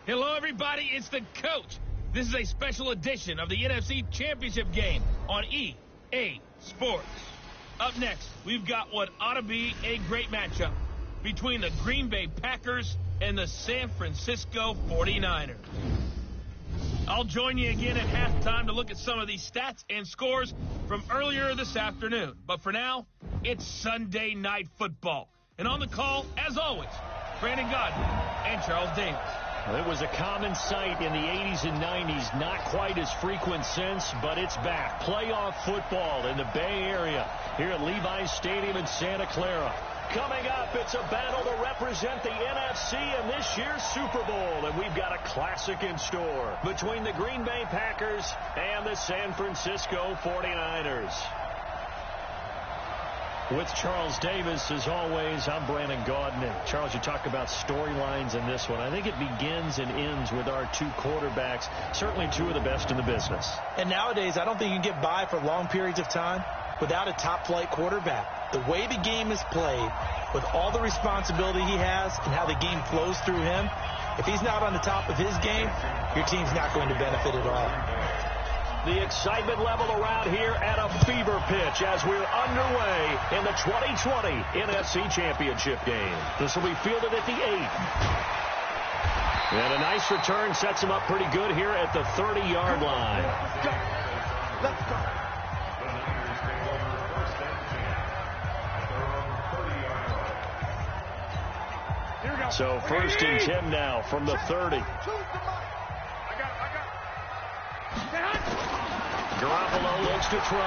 Hello, everybody. It's the coach. This is a special edition of the NFC Championship game on EA Sports. Up next, we've got what ought to be a great matchup between the Green Bay Packers and the San Francisco 49ers. I'll join you again at halftime to look at some of these stats and scores from earlier this afternoon. But for now, it's Sunday Night Football. And on the call, as always, Brandon Godwin and Charles Davis. It was a common sight in the 80s and 90s, not quite as frequent since, but it's back. Playoff football in the Bay Area here at Levi's Stadium in Santa Clara. Coming up, it's a battle to represent the NFC in this year's Super Bowl, and we've got a classic in store between the Green Bay Packers and the San Francisco 49ers. With Charles Davis, as always, I'm Brandon Gaudin. And Charles, you talk about storylines in this one. I think it begins and ends with our two quarterbacks, certainly two of the best in the business. And nowadays, I don't think you can get by for long periods of time without a top-flight quarterback. The way the game is played, with all the responsibility he has and how the game flows through him, if he's not on the top of his game, your team's not going to benefit at all. The excitement level around here at a fever pitch as we're underway in the 2020 NFC Championship game. This will be fielded at the 8. And a nice return sets him up pretty good here at the 30-yard line. Let's go. So first and 10 now from the 30. Garoppolo looks to throw.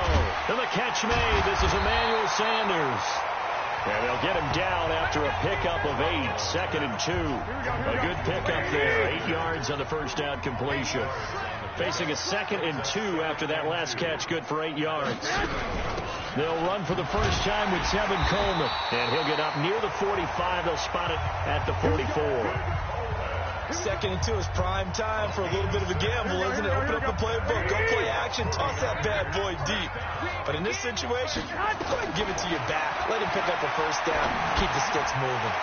And the catch made. This is Emmanuel Sanders. And they'll get him down after a pickup of 8. 2nd and 2. A good pickup there. 8 yards on the first down completion. Facing a 2nd and 2 after that last catch. Good for 8 yards. They'll run for the first time with Tevin Coleman. And he'll get up near the 45. They'll spot it at the 44. 2nd and 2 is prime time for a little bit of a gamble, isn't it? Open up the playbook, go play action, toss that bad boy deep. But in this situation, go ahead and give it to your back. Let him pick up a first down, keep the sticks moving.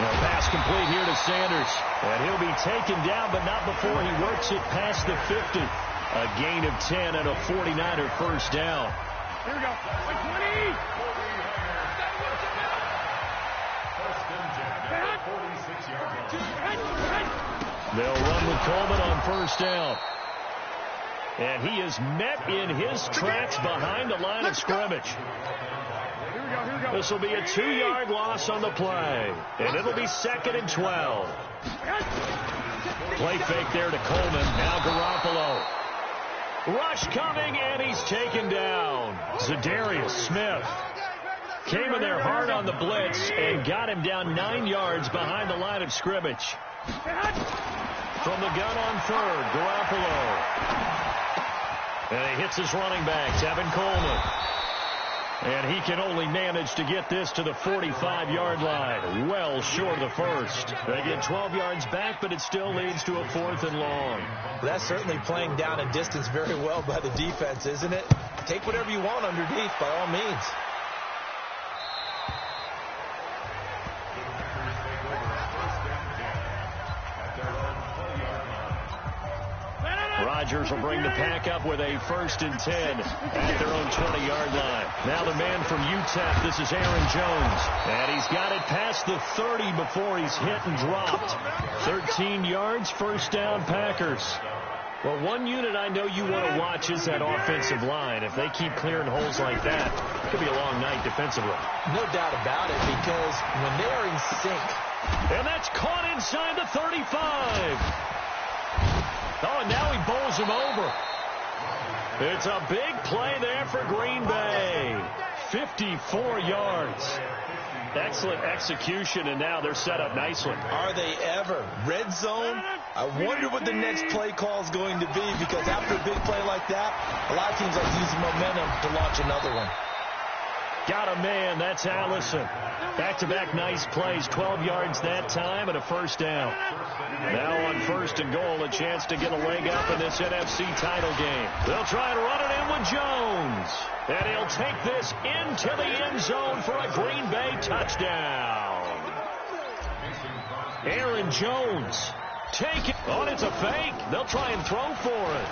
Well, pass complete here to Sanders. And he'll be taken down, but not before he works it past the 50. A gain of 10 and a 49er first down. Here we go. 20. They'll run with Coleman on first down. And he is met in his tracks behind the line of scrimmage. This will be a 2-yard loss on the play. And it'll be 2nd and 12. Play fake there to Coleman. Now Garoppolo. Rush coming, and he's taken down. Za'Darius Smith came in there hard on the blitz and got him down 9 yards behind the line of scrimmage. From the gun on 3rd, Garoppolo. And he hits his running back, Tevin Coleman. And he can only manage to get this to the 45-yard line, well short of the first. They get 12 yards back, but it still leads to a 4th and long. That's certainly playing down and distance very well by the defense, isn't it? Take whatever you want underneath, by all means. Rodgers will bring the pack up with a 1st and 10 at their own 20-yard line. Now the man from UTEP, this is Aaron Jones. And he's got it past the 30 before he's hit and dropped. 13 yards, first down, Packers. Well, one unit I know you want to watch is that offensive line. If they keep clearing holes like that, it could be a long night defensively. No doubt about it, because when they are in sync. And that's caught inside the 35. Oh, and now he bowls him over. It's a big play there for Green Bay. 54 yards. Excellent execution, and now they're set up nicely. Are they ever? Red zone? I wonder what the next play call is going to be, because after a big play like that, a lot of teams like to use the momentum to launch another one. Got a man. That's Allison. Back-to-back nice plays. 12 yards that time and a first down. Now on 1st and goal, a chance to get a leg up in this NFC title game. They'll try and run it in with Jones. And he'll take this into the end zone for a Green Bay touchdown. Aaron Jones Take it. Oh, it's a fake. They'll try and throw for it.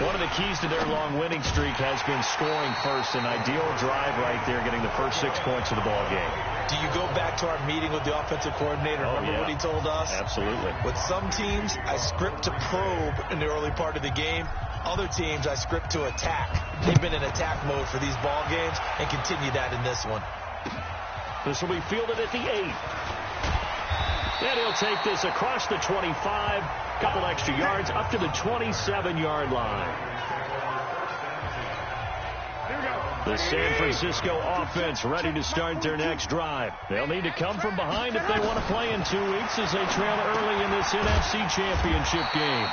One of the keys to their long winning streak has been scoring first. An ideal drive right there, getting the first 6 points of the ball game. Do you go back to our meeting with the offensive coordinator? Remember what he told us? Absolutely. With some teams, I script to probe in the early part of the game. Other teams, I script to attack. They've been in attack mode for these ball games and continue that in this one. This will be fielded at the 8. And he'll take this across the 25. Couple extra yards up to the 27-yard line. The San Francisco offense ready to start their next drive. They'll need to come from behind if they want to play in 2 weeks as they trail early in this NFC Championship game.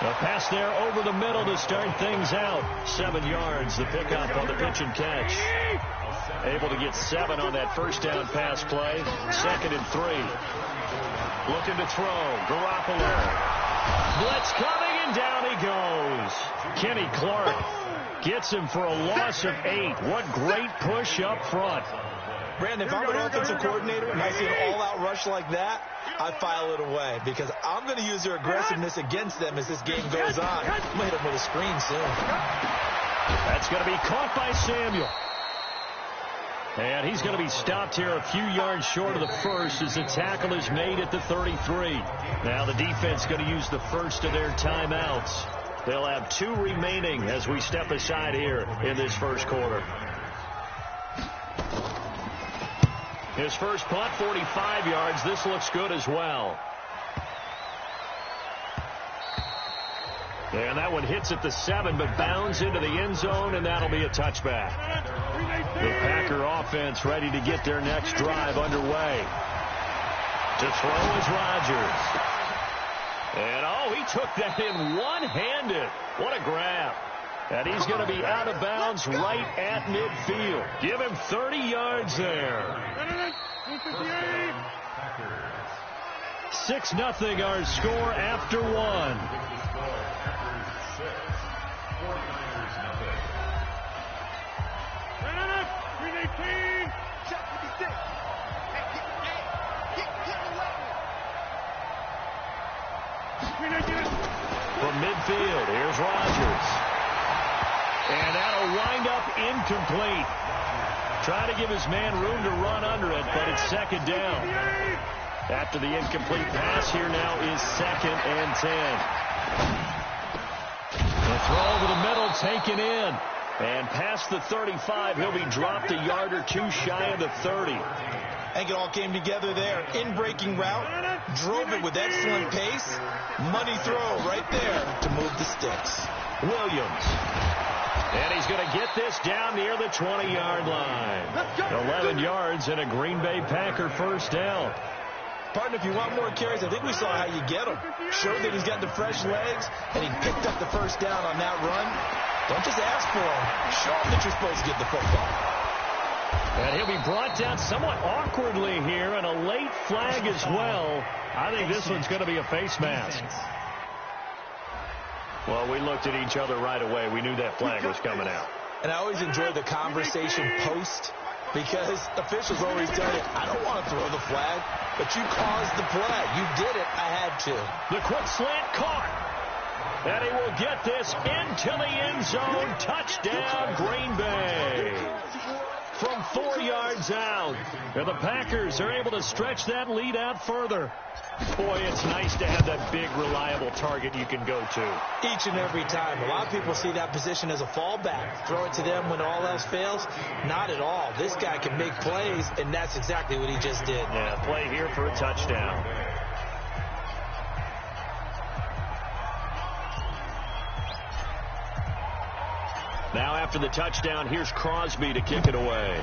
A pass there over the middle to start things out. 7 yards, the pickup on the pitch and catch. Able to get 7 on that first down pass play. 2nd and 3. Looking to throw. Garoppolo. Blitz coming, and down he goes. Kenny Clark gets him for a loss of 8. What great push up front. Brandon, if I'm an offensive coordinator and I see an all-out rush like that, I file it away because I'm going to use their aggressiveness against them as this game goes on. I'm going to hit them with a screen soon. That's going to be caught by Samuel. And he's going to be stopped here a few yards short of the first as the tackle is made at the 33. Now the defense going to use the first of their timeouts. They'll have 2 remaining as we step aside here in this first quarter. His first punt, 45 yards. This looks good as well. And that one hits at the 7, but bounds into the end zone, and that'll be a touchback. The Packer offense ready to get their next drive underway. To throw is Rodgers. And, oh, he took that in one-handed. What a grab. And he's going to be out of bounds right at midfield. Give him 30 yards there. 6-0 our score after 1. From midfield, here's Rodgers. And that'll wind up incomplete. Trying to give his man room to run under it, but it's 2nd down. After the incomplete pass, here now is 2nd and 10. The throw over the middle, taken in. And past the 35, he'll be dropped a yard or 2 shy of the 30. I think it all came together there. In-breaking route, drove it with excellent pace. Money throw right there to move the sticks. Williams. And he's going to get this down near the 20-yard line. 11 yards and a Green Bay Packer first down. Partner, if you want more carries, I think we saw how you get them. Showed that he's got the fresh legs, and he picked up the first down on that run. Don't just ask for him. Show him that you're supposed to get the football. And he'll be brought down somewhat awkwardly here, and a late flag as well. I think this one's going to be a face mask. Well, we looked at each other right away. We knew that flag was coming out. And I always enjoy the conversation post because officials always tell you, I don't want to throw the flag, but you caused the play. You did it. I had to. The quick slant caught. And he will get this into the end zone. Touchdown, Green Bay. From 4 yards out. And the Packers are able to stretch that lead out further. Boy, it's nice to have that big, reliable target you can go to. Each and every time. A lot of people see that position as a fallback. Throw it to them when all else fails. Not at all. This guy can make plays, and that's exactly what he just did. Yeah, play here for a touchdown. Now after the touchdown, here's Crosby to kick it away.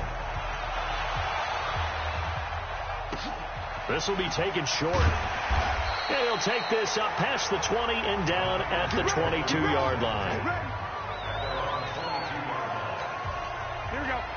This will be taken short. And he'll take this up past the 20 and down at the 22-yard line.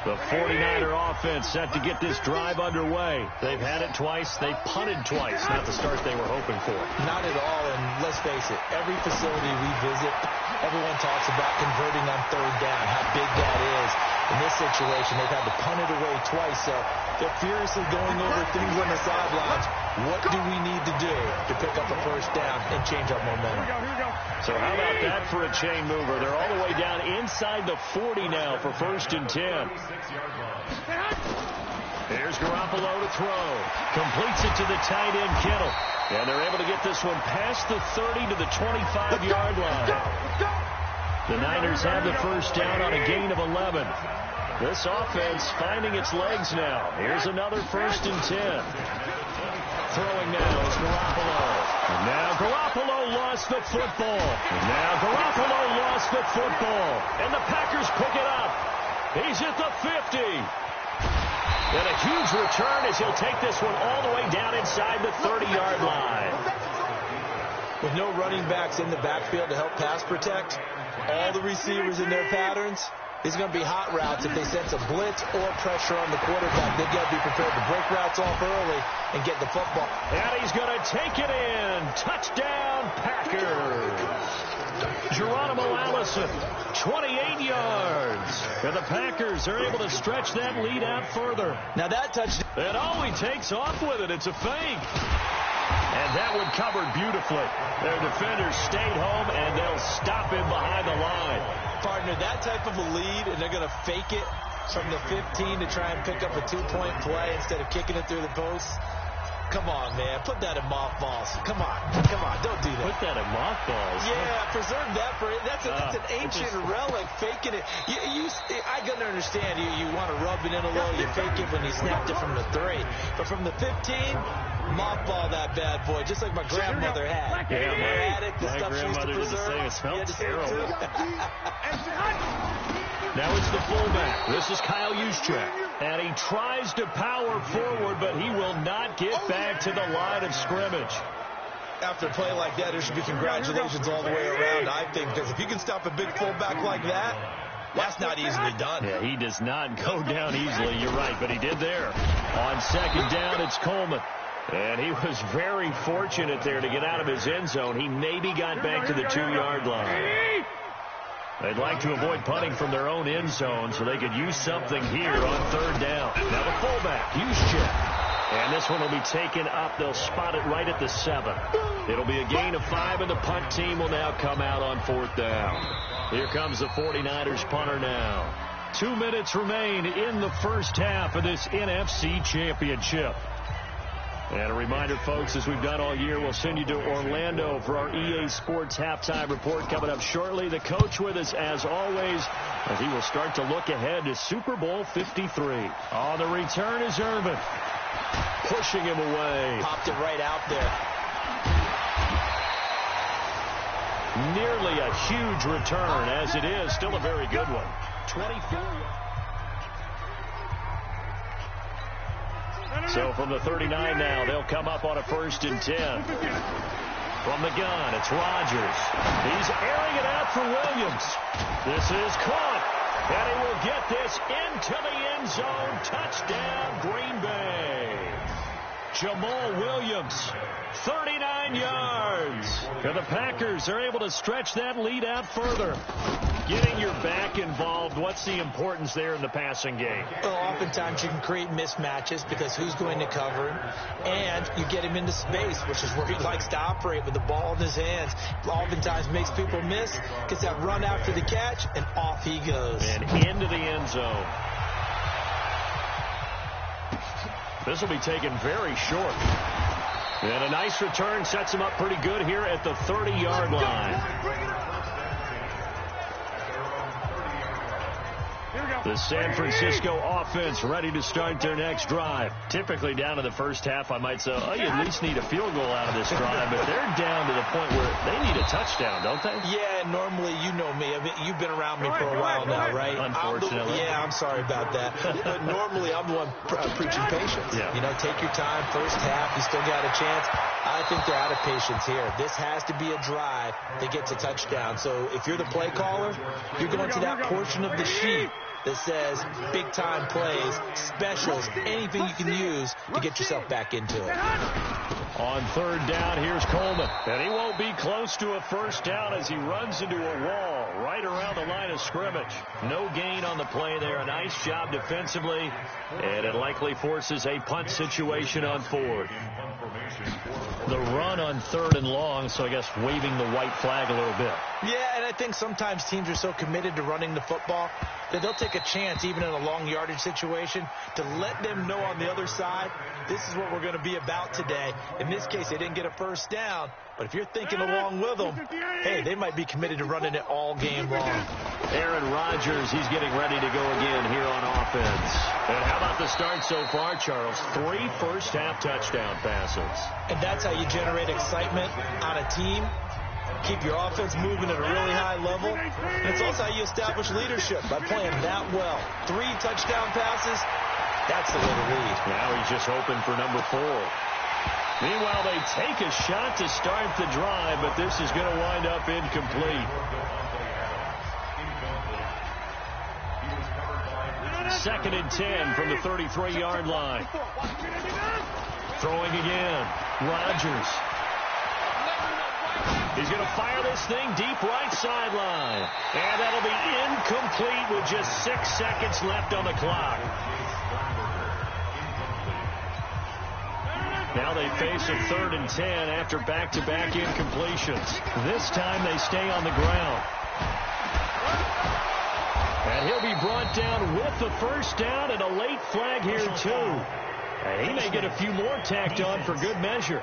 The 49er offense set to get this drive underway. They've had it twice. They've punted twice. Not the start they were hoping for. Not at all, and let's face it, every facility we visit, everyone talks about converting on 3rd down, how big that is. In this situation. They've had to punt it away twice, so they're furiously going over things on the sidelines. What do we need to do to pick up a first down and change our momentum? So how about that for a chain mover? They're all the way down inside the 40 now for 1st and 10. Here's Garoppolo to throw. Completes it to the tight end, Kittle. And they're able to get this one past the 30 to the 25-yard line. The Niners have the first down on a gain of 11. This offense finding its legs now. Here's another 1st and 10. Throwing now is Garoppolo. And now Garoppolo lost the football. And now Garoppolo lost the football. And the Packers pick it up. He's at the 50. And a huge return as he'll take this one all the way down inside the 30-yard line. With no running backs in the backfield to help pass protect, all the receivers in their patterns, these are going to be hot routes. If they sense a blitz or pressure on the quarterback, they've got to be prepared to break routes off early and get the football. And he's going to take it in. Touchdown, Packers. Geronimo Allison, 28 yards. And the Packers are able to stretch that lead out further. Now that touchdown. And he takes off with it. It's a fake. And that one covered beautifully. Their defenders stayed home, and they'll stop him behind the line. Partner, that type of a lead, and they're going to fake it from the 15 to try and pick up a 2-point play instead of kicking it through the posts. Come on, man. Put that in mothballs. Come on. Don't do that. Put that in mothballs. Yeah, preserve that for it. That's an ancient relic. Faking it. I can understand. You want to rub it in a little. You fake it when you snapped it from the 3. But from the 15, mothball that bad boy, just like my grandmother had. Yeah, my grandmother did the same. It smelled terrible. Now it's the fullback. This is Kyle Juszczyk. And he tries to power forward, but he will not get back to the line of scrimmage. After a play like that, there should be congratulations all the way around, I think, because if you can stop a big fullback like that, that's not easily done. Yeah, he does not go down easily. You're right, but he did there. On 2nd down, it's Coleman. And he was very fortunate there to get out of his end zone. He maybe got back to the 2-yard line. They'd like to avoid punting from their own end zone so they could use something here on 3rd down. Now the fullback, Juszczyk. And this one will be taken up. They'll spot it right at the 7. It'll be a gain of 5, and the punt team will now come out on 4th down. Here comes the 49ers punter now. 2 minutes remain in the first half of this NFC Championship. And a reminder, folks, as we've done all year, we'll send you to Orlando for our EA Sports halftime report coming up shortly. The coach with us, as always, as he will start to look ahead to Super Bowl 53. On the return is Irvin. Pushing him away. Popped it right out there. Nearly a huge return, as it is. Still a very good one. 24. So from the 39 now, they'll come up on a 1st and 10. From the gun, it's Rodgers. He's airing it out for Williams. This is caught. And he will get this into the end zone. Touchdown, Green Bay. Jamal Williams, 39 yards. And the Packers are able to stretch that lead out further. Getting your back involved, what's the importance there in the passing game? Well, oftentimes you can create mismatches because who's going to cover him, and you get him into space, which is where he likes to operate with the ball in his hands. Oftentimes makes people miss, gets that run after the catch, and off he goes. And into the end zone. This will be taken very short. And a nice return sets him up pretty good here at the 30-yard line. The San Francisco offense ready to start their next drive. Typically down in the first half, I might say, oh, you at least need a field goal out of this drive. But they're down to the point where they need a touchdown, don't they? Yeah, normally, you know me. I mean, you've been around me for a while now, right? Unfortunately. I'm sorry about that. But normally, I'm the one preaching patience. Yeah. You know, take your time. First half, you still got a chance. I think they're out of patience here. This has to be a drive that gets a touchdown. So if you're the play caller, you're going to that portion of the sheet that says big-time plays, specials, anything you can use to get yourself back into it. On 3rd down, here's Coleman. And he won't be close to a first down as he runs into a wall. right around the line of scrimmage. No gain on the play there. A nice job defensively, and it likely forces a punt situation on fourth. The run on 3rd and long, so I guess waving the white flag a little bit. Yeah, and I think sometimes teams are so committed to running the football that they'll take a chance, even in a long yardage situation, to let them know on the other side, this is what we're going to be about today. In this case, they didn't get a first down, but if you're thinking along with them, hey, they might be committed to running it all game long. Aaron Rodgers, he's getting ready to go again here on offense. And how about the start so far, Charles? 3 first-half touchdown passes. And that's how you generate excitement on a team. Keep your offense moving at a really high level. And it's also how you establish leadership, by playing that well. 3 touchdown passes, that's the way to lead. Now he's just hoping for number 4. Meanwhile, they take a shot to start the drive, but this is going to wind up incomplete. 2nd and 10 from the 33-yard line. Throwing again. Rodgers. He's going to fire this thing deep right sideline. And that'll be incomplete with just 6 seconds left on the clock. Now they face a 3rd and 10 after back-to-back incompletions. This time they stay on the ground. And he'll be brought down with the first down and a late flag here, too. And he may get a few more tacked on for good measure.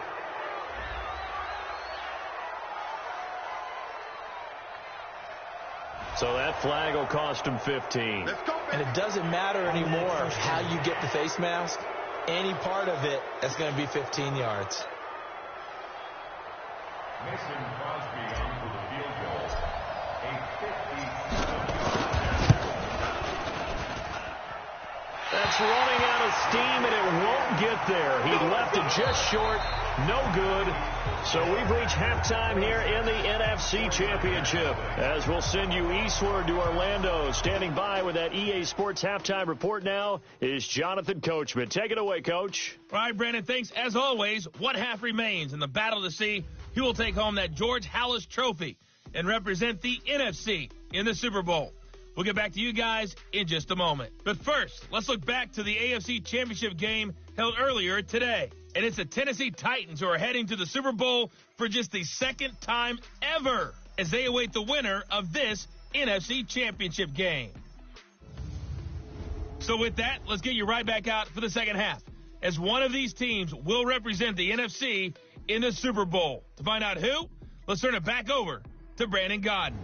So that flag will cost him 15. And it doesn't matter anymore how you get the face mask. Any part of it, that's going to be 15 yards. That's running out of steam, and it won't get there. He left it just short. No good. So we've reached halftime here in the NFC Championship, as we'll send you eastward to Orlando. Standing by with that EA Sports halftime report now is Jonathan Coachman. Take it away, Coach. All right, Brandon, thanks. As always, one half remains in the battle to see who will take home that George Halas Trophy and represent the NFC in the Super Bowl. We'll get back to you guys in just a moment. But first, let's look back to the AFC Championship game held earlier today. And it's the Tennessee Titans who are heading to the Super Bowl for just the 2nd time ever as they await the winner of this NFC Championship game. So with that, let's get you right back out for the second half, as one of these teams will represent the NFC in the Super Bowl. To find out who, let's turn it back over to Brandon Godden.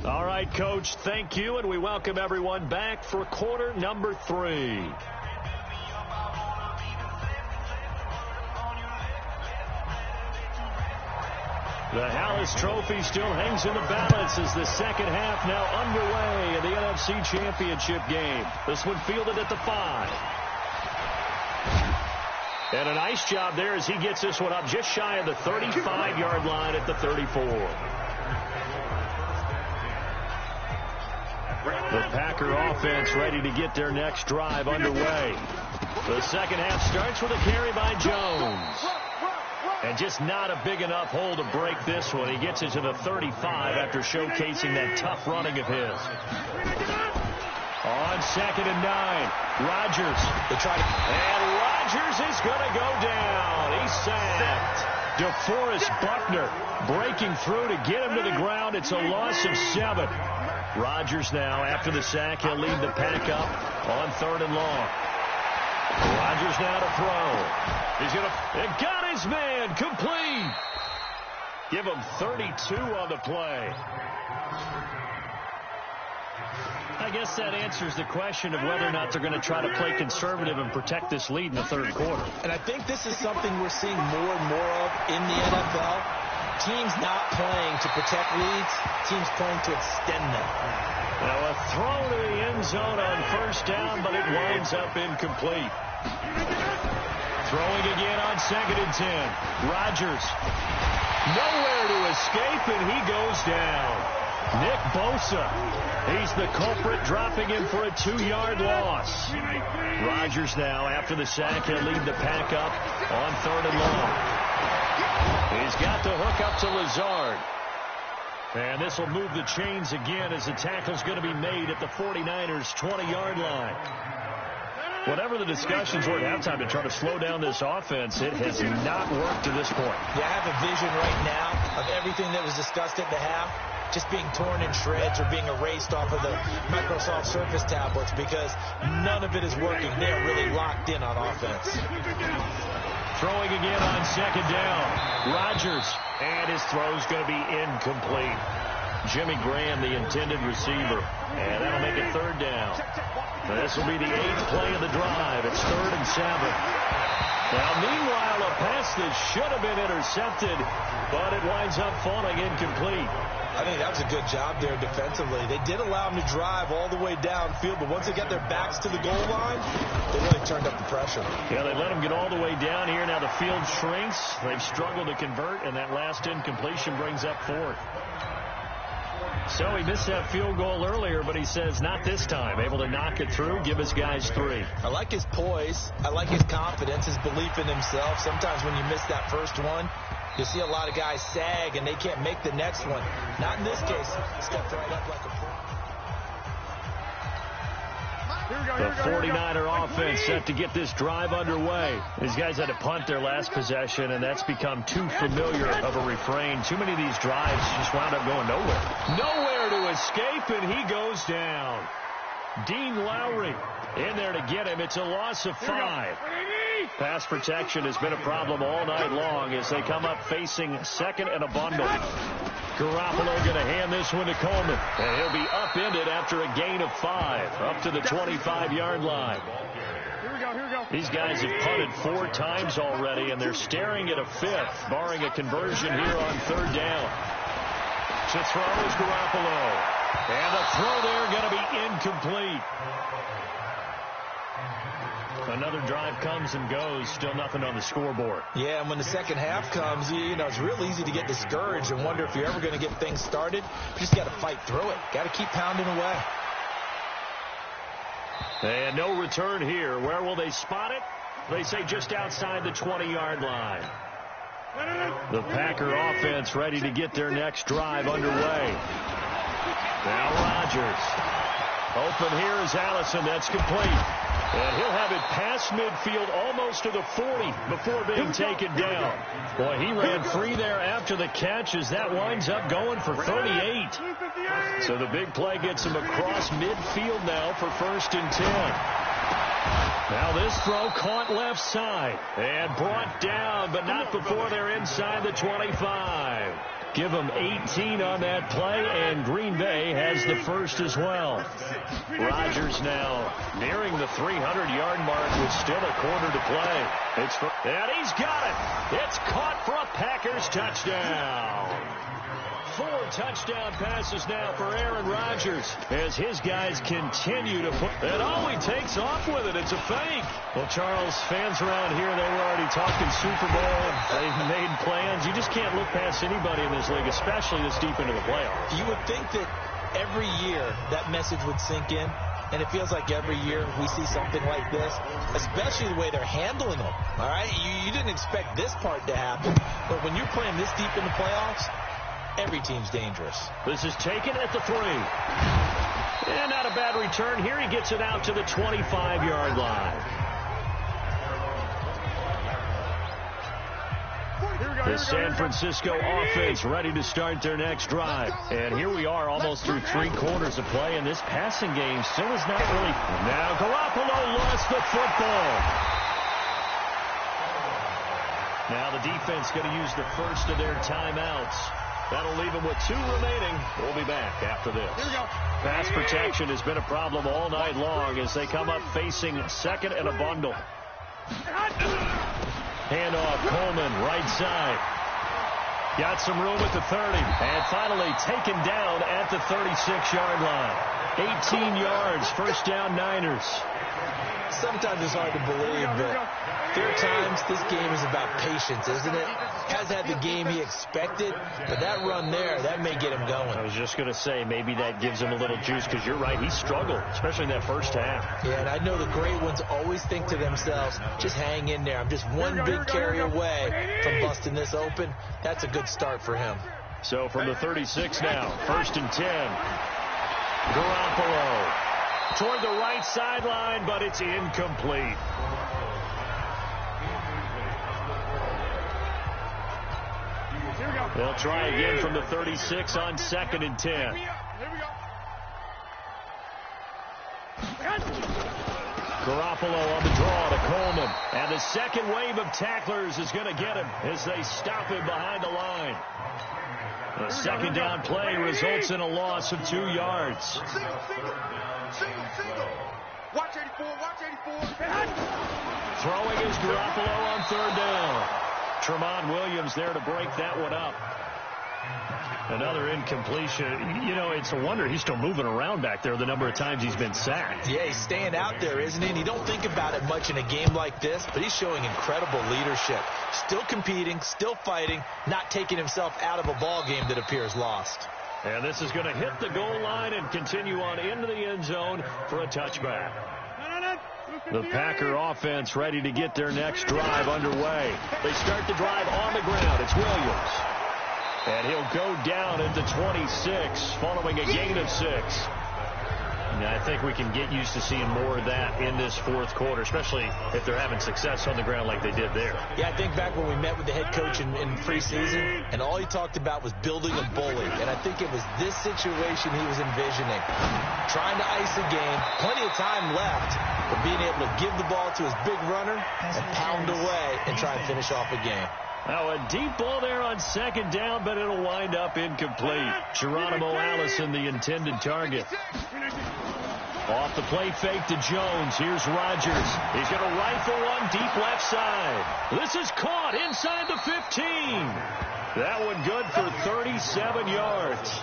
All right, Coach, thank you, and we welcome everyone back for quarter number 3. The Halas Trophy still hangs in the balance as the second half now underway in the NFC Championship game. This one fielded at the 5. And a nice job there as he gets this one up just shy of the 35-yard line at the 34. The Packer offense ready to get their next drive underway. The second half starts with a carry by Jones. And just not a big enough hole to break this one. He gets it to the 35 after showcasing that tough running of his. On 2nd and 9, Rodgers. And Rodgers is going to go down. He's sacked. DeForest Buckner breaking through to get him to the ground. It's a loss of 7. Rodgers now, after the sack, he'll lead the pack up on 3rd and long. Rodgers now to throw. He's going to got his man complete. Give him 32 on the play. I guess that answers the question of whether or not they're going to try to play conservative and protect this lead in the 3rd quarter. And I think this is something we're seeing more and more of in the NFL. Teams not playing to protect leads, teams playing to extend them. Now a throw to the end zone on 1st down, but it winds up incomplete. Throwing again on 2nd and 10. Rodgers. Nowhere to escape, and he goes down. Nick Bosa. He's the culprit, dropping him for a 2-yard loss. Rodgers now, after the sack, he'll lead the pack up on 3rd and long. He's got the hook up to Lazard. And this will move the chains again as the tackle's going to be made at the 49ers' 20-yard line. Whatever the discussions were at halftime to try to slow down this offense, it has not worked to this point. Yeah, I have a vision right now of everything that was discussed at the half just being torn in shreds or being erased off of the Microsoft Surface tablets because none of it is working. They're really locked in on offense. Throwing again on second down. Rodgers, and his throw's going to be incomplete. Jimmy Graham, the intended receiver, and that'll make it third down. This will be the 8th play of the drive. It's 3rd and 7. Now, meanwhile, a pass that should have been intercepted, but it winds up falling incomplete. I think that was a good job there defensively. They did allow them to drive all the way downfield, but once they got their backs to the goal line, they really turned up the pressure. Yeah, they let them get all the way down here. Now the field shrinks. They've struggled to convert, and that last incompletion brings up 4th. So he missed that field goal earlier, but he says not this time. Able to knock it through, give his guys 3. I like his poise. I like his confidence, his belief in himself. Sometimes when you miss that first one, you see a lot of guys sag and they can't make the next one. Not in this case. Stepped right up like a pro. The 49er offense set to get this drive underway. These guys had to punt their last possession, and that's become too familiar of a refrain. Too many of these drives just wound up going nowhere. Nowhere to escape, and he goes down. Dean Lowry in there to get him. It's a loss of 5. Pass protection has been a problem all night long as they come up facing second and a bundle. Garoppolo going to hand this one to Coleman. And he'll be upended after a gain of 5 up to the 25-yard line. Here we go. These guys have punted 4 times already, and they're staring at a 5th, barring a conversion here on 3rd down. To throw is Garoppolo. And the throw there going to be incomplete. Another drive comes and goes. Still nothing on the scoreboard. Yeah, and when the second half comes, you know, it's real easy to get discouraged and wonder if you're ever going to get things started. You just got to fight through it. Got to keep pounding away. And no return here. Where will they spot it? They say just outside the 20-yard line. The Packer offense ready to get their next drive underway. Now Rodgers. Open here is Allison. That's complete. And he'll have it past midfield almost to the 40 before being taken down. Boy, he ran free there after the catch as that winds up going for 38. So the big play gets him across midfield now for 1st and 10. Now this throw caught left side and brought down, but not before they're inside the 25. Give them 18 on that play, and Green Bay has the first as well. Rodgers now nearing the 300-yard mark with still a quarter to play. And he's got it. It's caught for a Packers touchdown. 4 touchdown passes now for Aaron Rodgers as his guys continue to put. And all he takes off with it, it's a fake. Well, Charles, fans around here, they were already talking Super Bowl. They've made plans. You just can't look past anybody in this league, especially this deep into the playoffs. You would think that every year that message would sink in, and it feels like every year we see something like this, especially the way they're handling them. All right, you didn't expect this part to happen, but when you're playing this deep in the playoffs, every team's dangerous. This is taken at the 3. And not a bad return here. He gets it out to the 25-yard line. The San Francisco offense ready to start their next drive. And here we are almost through 3 quarters of play, and this passing game still is not really. Now Garoppolo lost the football. Now the defense going to use the first of their timeouts. That'll leave them with 2 remaining. We'll be back after this. Here we go. Pass protection has been a problem all night long as they come up facing second and a bundle. Handoff, Coleman, right side. Got some room at the 30. And finally taken down at the 36-yard line. 18 yards, first down Niners. Sometimes it's hard to believe, but there are times this game is about patience, isn't it? Has had the game he expected, but that run there, that may get him going. I was just going to say, maybe that gives him a little juice, because you're right, he struggled, especially in that first half. Yeah, and I know the great ones always think to themselves, just hang in there. I'm just one big carry away from busting this open. That's a good start for him. So from the 36 now, 1st and 10. Garoppolo toward the right sideline, but it's incomplete. They'll try again from the 36 on 2nd and 10. Garoppolo on the draw to Coleman. And the second wave of tacklers is going to get him as they stop him behind the line. The second down play results in a loss of 2 yards. Single. Watch 84, watch 84. Throwing is Garoppolo on 3rd down. Tremont Williams there to break that one up. Another incompletion. You know, it's a wonder he's still moving around back there the number of times he's been sacked. Yeah, he's staying out there, isn't he? And you don't think about it much in a game like this, but he's showing incredible leadership. Still competing, still fighting, not taking himself out of a ball game that appears lost. And this is going to hit the goal line and continue on into the end zone for a touchback. The Packer offense ready to get their next drive underway. They start the drive on the ground. It's Williams. And he'll go down at the 26 following a gain of 6. And I think we can get used to seeing more of that in this 4th quarter, especially if they're having success on the ground like they did there. Yeah, I think back when we met with the head coach in preseason, and all he talked about was building a bully. And I think it was this situation he was envisioning. Trying to ice a game, plenty of time left, but being able to give the ball to his big runner and pound away and try and finish off a game. Now a deep ball there on 2nd down, but it'll wind up incomplete. Geronimo Allison, the intended target. Off the play fake to Jones. Here's Rodgers. He's going to rifle one deep left side. This is caught inside the 15. That one good for 37 yards.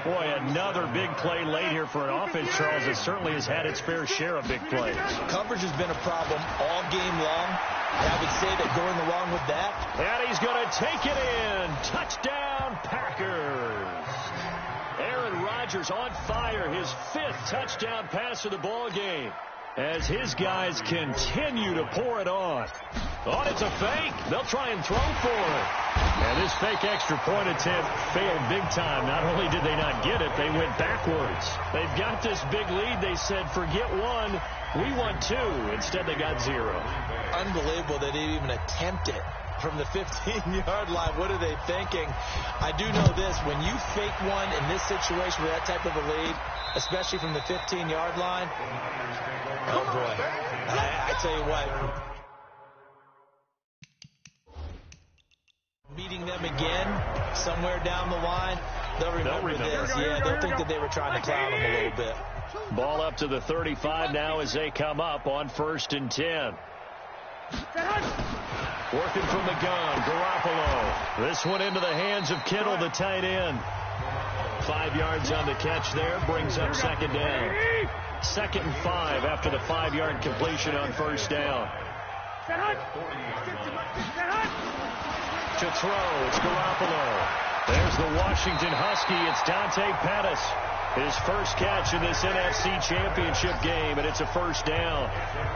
Boy, another big play late here for an offense, Charles, that certainly has had its fair share of big plays. Coverage has been a problem all game long. And I would say that going along with that. And he's going to take it in. Touchdown, Packers. Aaron Rodgers on fire. His 5th touchdown pass of the ball game. As his guys continue to pour it on. Oh, it's a fake. They'll try and throw for it. And this fake extra point attempt failed big time. Not only did they not get it, they went backwards. They've got this big lead. They said, forget 1. We want 2. Instead, they got 0. Unbelievable that they even attempt it from the 15-yard line. What are they thinking? I do know this. When you fake one in this situation with that type of a lead, especially from the 15-yard line, oh, boy. I tell you what. Meeting them again somewhere down the line, they'll remember this. Yeah, they'll think that they were trying to clown them a little bit. Ball up to the 35 now as they come up on 1st and 10. Working from the gun, Garoppolo. This one into the hands of Kittle, the tight end. 5 yards on the catch there, brings up 2nd down. 2nd and 5 after the 5-yard completion on 1st down. To throw, it's Garoppolo. There's the Washington Husky. It's Dante Pettis. His first catch in this NFC Championship game, and it's a 1st down.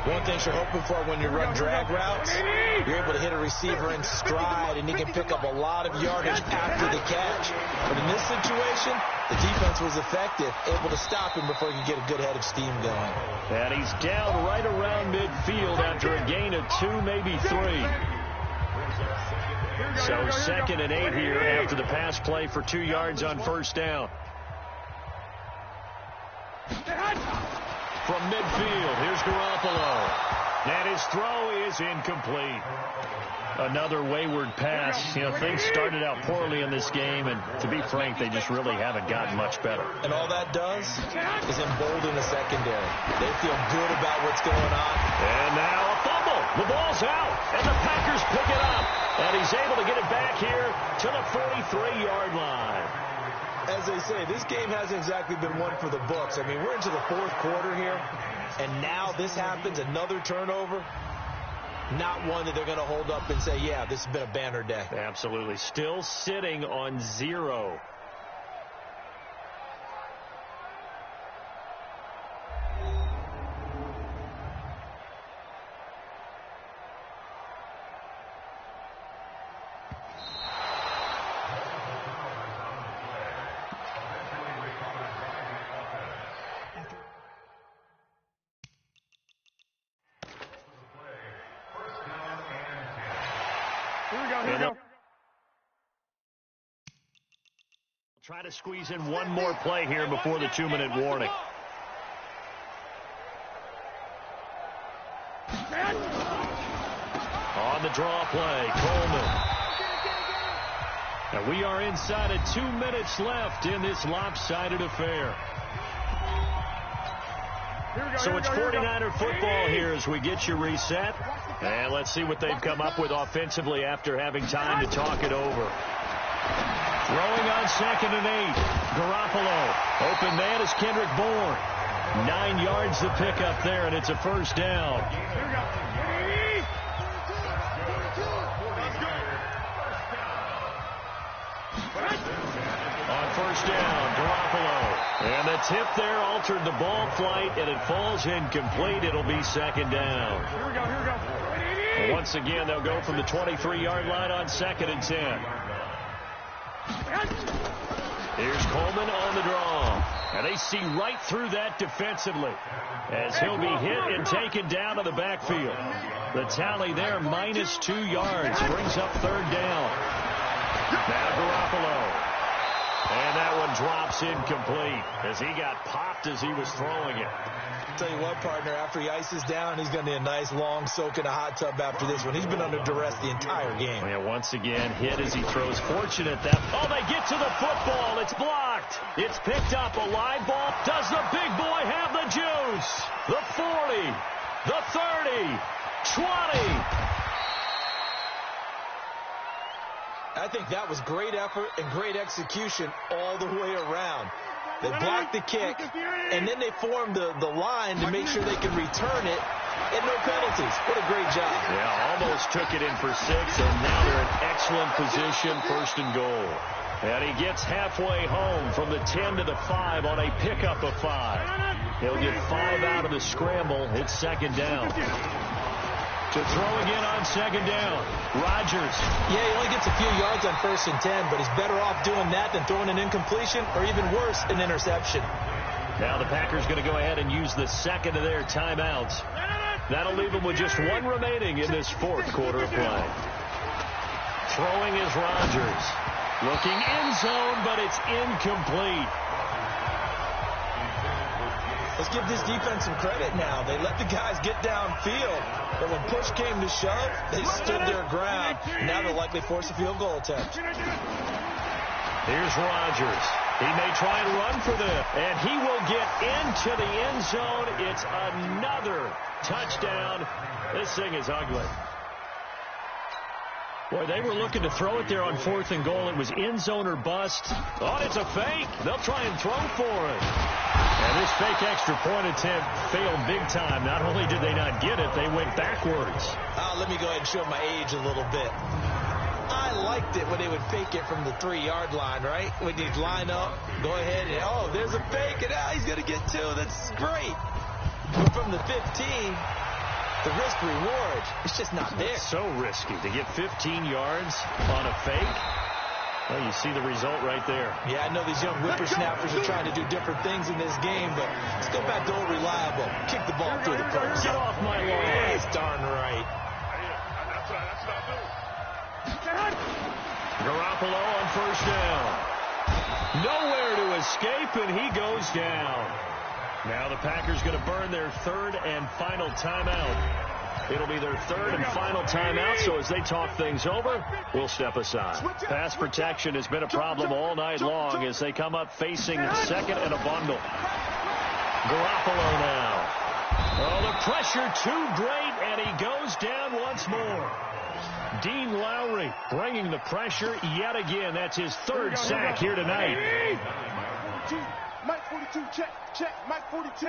One thing you're hoping for when you run drag routes, you're able to hit a receiver in stride, and he can pick up a lot of yardage after the catch. But in this situation, the defense was effective, able to stop him before he could get a good head of steam going. And he's down right around midfield after a gain of 2, maybe 3. So 2nd and 8 here after the pass play for 2 yards on 1st down. From midfield, here's Garoppolo. And his throw is incomplete. Another wayward pass. You know, things started out poorly in this game, and to be frank, they just really haven't gotten much better. And all that does is embolden the secondary. They feel good about what's going on. And now a fumble. The ball's out, and the Packers pick it up. And he's able to get it back here to the 43-yard line. As they say, this game hasn't exactly been one for the books. I mean, we're into the 4th quarter here, and now this happens, another turnover. Not one that they're going to hold up and say, yeah, this has been a banner day. Absolutely. Still sitting on 0. we go. Try to squeeze in one more play here before the 2-minute warning. On the draw play, Coleman. And we are inside of 2 minutes left in this lopsided affair. So it's 49er football here as we get you reset. And let's see what they've come up with offensively after having time to talk it over. Throwing on 2nd and 8. Garoppolo. Open man is Kendrick Bourne. 9 yards to pick up there, and it's a first down. On first down, Garoppolo. And the tip there altered the ball flight, and it falls incomplete. It'll be 2nd down. Once again, they'll go from the 23-yard line on 2nd and 10. Here's Coleman on the draw. And they see right through that defensively as he'll be hit and taken down to the backfield. The tally there, -2 yards, brings up 3rd down. Now Garoppolo. And that one drops incomplete as he got popped as he was throwing it. I'll tell you what, partner, after he ices down, he's going to need a nice long soak in a hot tub after this one. He's been under duress the entire game. Yeah, once again, hit as he throws. Fortunate that. Oh, they get to the football. It's blocked. It's picked up. A live ball. Does the big boy have the juice? The 40, the 30, 20. I think that was great effort and great execution all the way around. They blocked the kick, and then they formed the line to make sure they can return it, and no penalties. What a great job. Yeah, almost took it in for 6, and now they're in excellent position, 1st and goal. And he gets halfway home from the 10 to the 5 on a pickup of 5. He'll get 5 out of the scramble. It's 2nd down. To throw again on 2nd down. Rodgers. Yeah, he only gets a few yards on 1st and 10, but he's better off doing that than throwing an incompletion or even worse, an interception. Now the Packers going to go ahead and use the 2nd of their timeouts. That'll leave them with just 1 remaining in this 4th quarter of play. Throwing is Rodgers. Looking end zone, but it's incomplete. Let's give this defense some credit now. They let the guys get downfield, but when push came to shove, they stood their ground. Now they'll likely force a field goal attempt. Here's Rodgers. He may try and run for this, and he will get into the end zone. It's another touchdown. This thing is ugly. Boy, they were looking to throw it there on 4th and goal. It was end zone or bust. Oh, it's a fake. They'll try and throw for it. And this fake extra point attempt failed big time. Not only did they not get it, they went backwards. Let me go ahead and show my age a little bit. I liked it when they would fake it from the 3-yard line, right? When you'd line up, go ahead and, oh, there's a fake, and he's going to get 2. That's great. But from the 15, the risk-reward, it's just not there. It's so risky to get 15 yards on a fake. Well, you see the result right there. Yeah, I know these young whippersnappers are trying to do different things in this game, but let's go back to old reliable. Kick the ball through the post. Get off my lawn. That's darn right. Garoppolo on 1st down. Nowhere to escape, and he goes down. Now the Packers going to burn their 3rd and final timeout. It'll be their 3rd and final timeout, so as they talk things over, we'll step aside. Pass protection has been a problem all night long as they come up facing 2nd and a bundle. Garoppolo now. Oh, the pressure too great, and he goes down once more. Dean Lowry bringing the pressure yet again. That's his 3rd sack here tonight. Mike 42, check, Mike 42.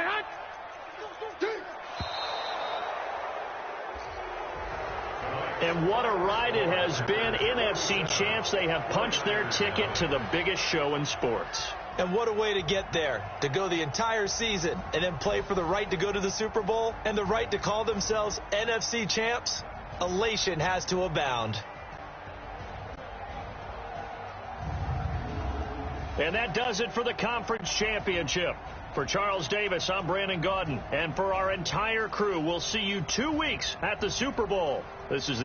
And what a ride it has been. NFC champs, they have punched their ticket to the biggest show in sports. And what a way to get there, to go the entire season and then play for the right to go to the Super Bowl and the right to call themselves NFC champs. Elation has to abound. And that does it for the conference championship. For Charles Davis, I'm Brandon Gaudin. And for our entire crew, we'll see you 2 weeks at the Super Bowl. This is